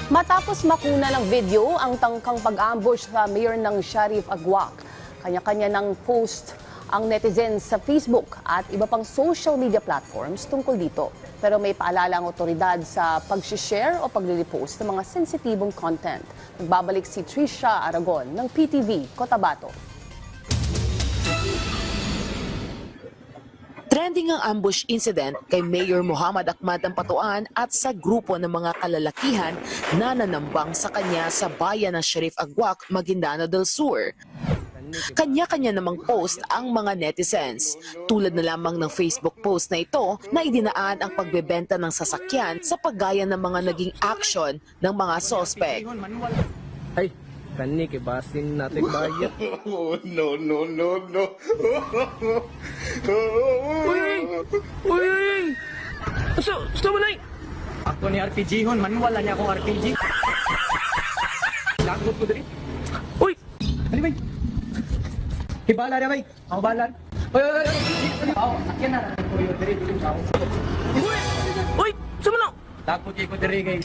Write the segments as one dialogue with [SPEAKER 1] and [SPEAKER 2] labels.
[SPEAKER 1] Matapos makuna ng video ang tangkang pag-ambush sa mayor ng Sharif Agwak, kanya-kanya ng post ang netizens sa Facebook at iba pang social media platforms tungkol dito. Pero may paalala ang otoridad sa pag-share o pag-repost ng mga sensitibong content. Nagbabalik si Trisha Aragon ng PTV Cotabato.
[SPEAKER 2] Trending ang ambush incident kay Mayor Muhammad Ahmad Ampatuan at sa grupo ng mga kalalakihan na nanambang sa kanya sa bayan ng Sharif Agwak, Maguindanao del Sur. Kanya-kanya namang post ang mga netizens. Tulad na lamang ng Facebook post na ito na idinaan ang pagbebenta ng sasakyan sa paggaya ng mga naging action ng mga sospek.
[SPEAKER 3] Ay, kani kibasin natin bayad.
[SPEAKER 4] Oh, no.
[SPEAKER 3] Uy! Gusto mo na ako ni RPG hon, manuwala niya akong RPG. Lagot ko dali. Uy! Ano ba? Hibala na ba? Ako balan. Uy! Ako, sakyan na. Uy! Gusto mo na? Lagot ko dali kay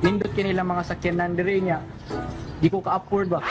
[SPEAKER 3] nindot kinilang mga sakyanan diri niya. Di ko ka-afford ba?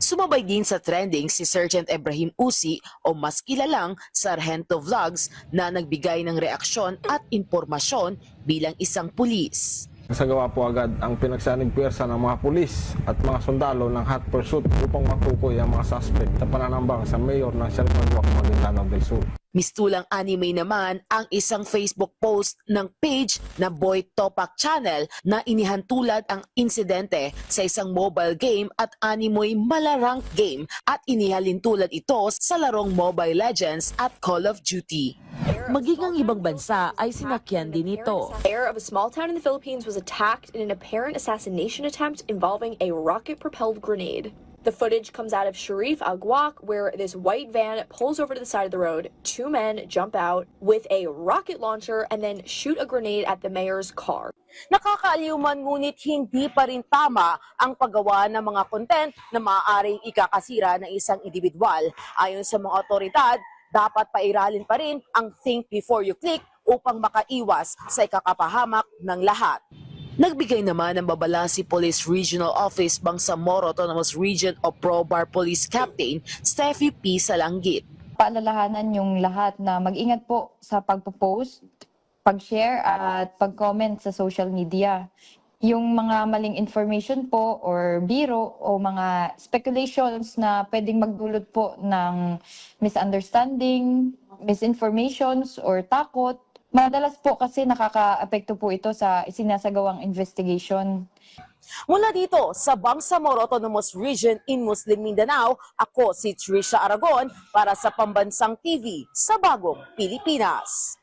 [SPEAKER 2] Sumabay din sa trending si Sergeant Ibrahim Usi o mas kilalang Sargento Vlogs na nagbigay ng reaksyon at impormasyon bilang isang pulis.
[SPEAKER 5] Nasagawa po agad ang pinagsanib pwersa ng mga pulis at mga sundalo ng hot pursuit upang matukoy ang mga suspect sa pananambang sa mayor ng Sharif Agwak, Maguindanao del Sur.
[SPEAKER 2] Mistulang anime naman ang isang Facebook post ng page na Boy Topak Channel na inihantulad ang insidente sa isang mobile game at animoy malarang game at inihalintulad ito sa larong Mobile Legends at Call of Duty. Maging ang ibang bansa ay sinakyan din ito.
[SPEAKER 6] Mayor of a small town in the Philippines was attacked in an apparent assassination attempt involving a rocket-propelled grenade. The footage comes out of Sharif Agwak, where this white van pulls over to the side of the road. Two men jump out with a rocket launcher and then shoot a grenade at the mayor's car.
[SPEAKER 2] Nakakaaliw man ngunit hindi pa rin tama ang paggawa ng mga content na maaaring ikakasira ng isang individual. Ayon sa mga otoridad, dapat pairalin pa rin ang think before you click upang makaiwas sa ikakapahamak ng lahat. Nagbigay naman ng babala si Police Regional Office Bangsamoro Autonomous Region o ProBar Police Captain Steffi P. Salanggit.
[SPEAKER 7] Paalalahanan yung lahat na mag-ingat po sa pagpo-post, pag-share at pag-comment sa social media. Yung mga maling information po or biro o mga speculations na pwedeng magdulot po ng misunderstanding, misinformations or takot. Madalas po kasi nakaka-apekto po ito sa isinasagawang investigation.
[SPEAKER 2] Mula dito sa Bangsamoro Autonomous Region in Muslim Mindanao, ako si Trisha Aragon para sa Pambansang TV sa Bagong Pilipinas.